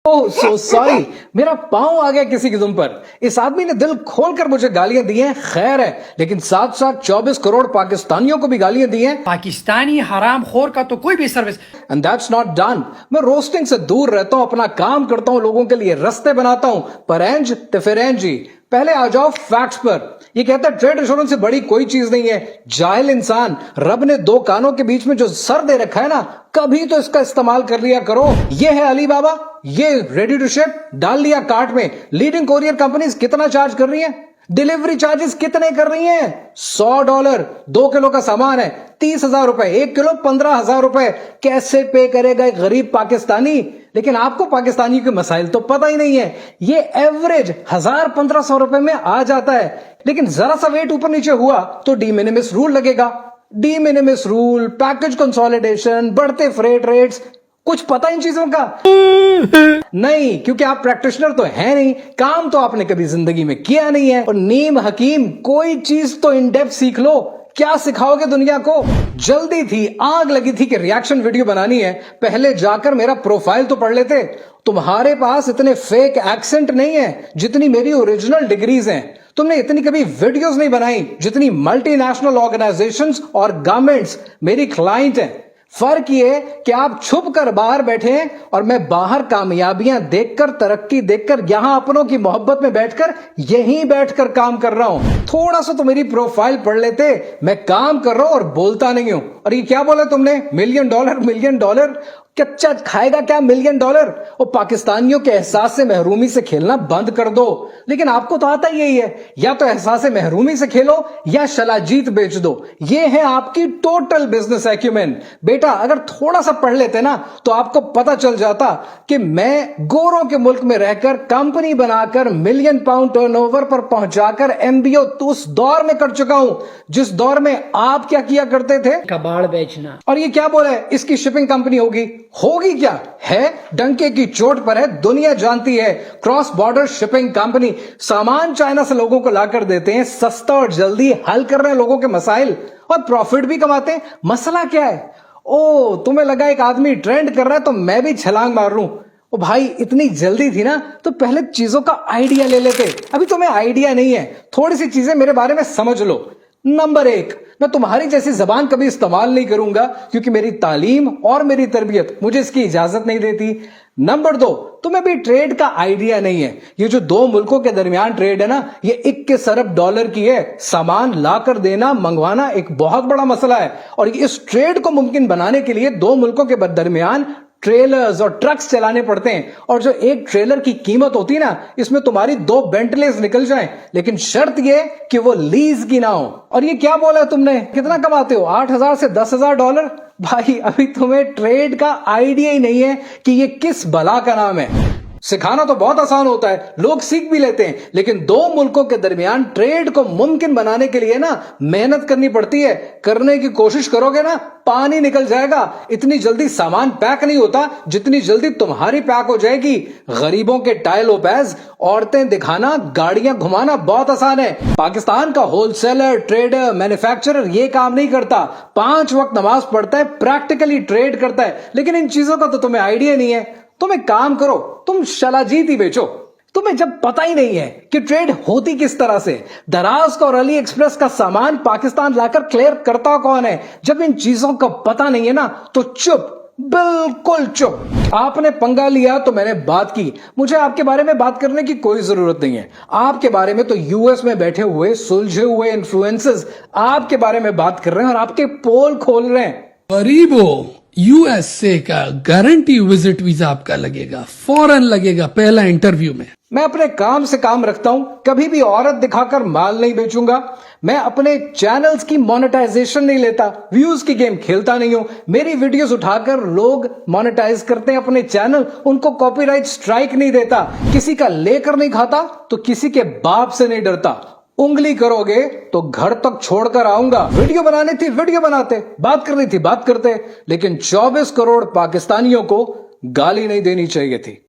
ओह so sorry, मेरा पांव आ गया किसी की दुम पर। इस आदमी ने दिल खोलकर मुझे गालियां दी हैं, खैर है, लेकिन साथ साथ 24 करोड़ पाकिस्तानियों को भी गालियां दी हैं। पाकिस्तानी हराम खोर का तो कोई भी service. And that's not done. मैं रोस्टिंग से दूर रहता हूं, अपना काम करता हूं, लोगों के लिए रास्ते बनाता हूं, पर एंज तिफरेंज जी पहले आ जाओ फैक्ट्स पर। ये कहता है ट्रेड इंश्योरेंस से बड़ी कोई चीज नहीं है। जाहिल इंसान, रब ने दो कानों के बीच में जो सर दे रखा है ना, कभी तो इसका इस्तेमाल कर लिया करो। ये है अली बाबा, ये रेडी टू शिप, डाल लिया कार्ट में। लीडिंग कोरियर कंपनीज कितना चार्ज कर रही हैं? डिलीवरी चार्जेस कितने कर रही हैं? $100। 2 किलो का सामान है 30,000 रुपए, 1 किलो 15,000 रुपए। कैसे पे करेगा एक गरीब पाकिस्तानी? लेकिन आपको पाकिस्तानी के मसाइल तो पता ही नहीं है। ये एवरेज 1,000-1,500 रुपए में आ जाता है, लेकिन जरा सा वेट ऊपर नीचे हुआ तो डी मिनिमिस रूल लगेगा। डी मिनिमिस रूल, पैकेज कंसोलिडेशन, बढ़ते फ्रेट रेट्स, कुछ पता इन चीजों का नहीं, क्योंकि आप प्रैक्टिशनर तो है नहीं, काम तो आपने कभी जिंदगी में किया नहीं है। और नीम हकीम, कोई चीज तो इन डेप्थ सीख लो। क्या सिखाओगे दुनिया को? जल्दी थी, आग लगी थी कि रिएक्शन वीडियो बनानी है, पहले जाकर मेरा प्रोफाइल तो पढ़ लेते। तुम्हारे पास इतने फेक एक्सेंट नहीं है जितनी मेरी ओरिजिनल डिग्रीज हैं। तुमने इतनी कभी वीडियोस नहीं बनाई जितनी मल्टीनेशनल ऑर्गेनाइजेशंस और गवर्नमेंट्स मेरी क्लाइंट हैं। फर्क ये कि आप छुप कर बाहर बैठे हैं और मैं बाहर कामयाबियां देखकर, तरक्की देखकर, यहां अपनों की मोहब्बत में बैठकर, यहीं बैठकर काम कर रहा हूं। थोड़ा सा तो मेरी प्रोफाइल पढ़ लेते। मैं काम कर रहा हूं और बोलता नहीं हूं। और ये क्या बोला तुमने? $1 मिलियन। कच्चा खाएगा क्या $1 मिलियन? और पाकिस्तानियों के एहसास से महरूमी से खेलना बंद कर दो। लेकिन आपको तो आता ही यही है, या तो एहसास से महरूमी से खेलो या शलाजीत बेच दो। ये है आपकी टोटल बिजनेस एक्यूमेन। बेटा अगर थोड़ा सा पढ़ लेते ना तो आपको पता चल जाता कि मैं गोरों के मुल्क में रहकर कंपनी बनाकर £1 मिलियन टर्नओवर पर पहुंचाकर एमबीओ तो उस दौर में कर चुका हूं जिस दौर में आप क्या किया करते थे? कबाड़ बेचना। और ये क्या बोला है, इसकी शिपिंग कंपनी होगी क्या? है, डंके की चोट पर है, दुनिया जानती है। क्रॉस बॉर्डर शिपिंग कंपनी, सामान चाइना से लोगों को लाकर देते हैं, सस्ता और जल्दी हल कर रहे हैं लोगों के मसाइल और प्रॉफिट भी कमाते हैं। मसला क्या है? ओ, तुम्हें लगा एक आदमी ट्रेंड कर रहा है तो मैं भी छलांग मार लूं। ओ भाई, इतनी जल्दी थी ना तो पहले चीजों का आइडिया ले लेते। अभी तुम्हें आइडिया नहीं है, थोड़ी सी चीजें मेरे बारे में समझ लो। नंबर 1, मैं तुम्हारी जैसी जबान कभी इस्तेमाल नहीं करूंगा क्योंकि मेरी तालीम और मेरी तरबियत मुझे इसकी इजाजत नहीं देती। नंबर 2, तुम्हें भी ट्रेड का आइडिया नहीं है। ये जो दो मुल्कों के दरमियान ट्रेड है ना, ये $21 अरब की है। सामान लाकर देना, मंगवाना एक बहुत बड़ा मसला है। और इस ट्रेड को मुमकिन बनाने के लिए दो मुल्कों के दरमियान ट्रेलर्स और ट्रक्स चलाने पड़ते हैं। और जो एक ट्रेलर की कीमत होती है ना, इसमें तुम्हारी 2 बेंटलेस निकल जाएं, लेकिन शर्त ये कि वो लीज की ना हो। और ये क्या बोला तुमने? कितना कमाते हो? $8,000 से $10,000? भाई अभी तुम्हें ट्रेड का आइडिया ही नहीं है कि ये किस बला का नाम है। सिखाना तो बहुत आसान होता है, लोग सीख भी लेते हैं, लेकिन दो मुल्कों के दरमियान ट्रेड को मुमकिन बनाने के लिए ना मेहनत करनी पड़ती है। करने की कोशिश करोगे ना, पानी निकल जाएगा। इतनी जल्दी सामान पैक नहीं होता जितनी जल्दी तुम्हारी पैक हो जाएगी। गरीबों के टाइल ओपैज, औरतें दिखाना, गाड़ियां घुमाना बहुत आसान है। पाकिस्तान का होलसेलर, ट्रेडर, मैन्युफैक्चरर ये काम नहीं करता। 5 वक्त नमाज पढ़ता है, प्रैक्टिकली ट्रेड करता है, लेकिन इन चीजों का तो तुम्हें आइडिया नहीं है। तुम एक काम करो, तुम शलाजीत ही बेचो। तुम्हें जब पता ही नहीं है कि ट्रेड होती किस तरह से, दराज का और अली एक्सप्रेस का सामान पाकिस्तान लाकर क्लियर करता कौन है, जब इन चीजों का पता नहीं है ना तो चुप, बिल्कुल चुप। आपने पंगा लिया तो मैंने बात की। मुझे आपके बारे में बात करने की कोई जरूरत नहीं है। आपके बारे में तो यूएस में बैठे हुए सुलझे हुए इन्फ्लुएंसर्स आपके बारे में बात कर रहे हैं और आपके पोल खोल रहे हैं। गरीबो, यूएसए का गारंटी विजिट वीजा आपका लगेगा, फौरन लगेगा पहला इंटरव्यू में। मैं अपने काम से काम रखता हूं, कभी भी औरत दिखाकर माल नहीं बेचूंगा। मैं अपने चैनल्स की मोनेटाइजेशन नहीं लेता, व्यूज की गेम खेलता नहीं हूं। मेरी वीडियोस उठाकर लोग मोनेटाइज करते हैं अपने चैनल, उनको कॉपीराइट स्ट्राइक नहीं देता। किसी का लेकर नहीं खाता तो किसी के बाप से नहीं डरता। उंगली करोगे तो घर तक छोड़कर आऊंगा। वीडियो बनानी थी वीडियो बनाते, बात करनी थी बात करते, लेकिन 24 करोड़ पाकिस्तानियों को गाली नहीं देनी चाहिए थी।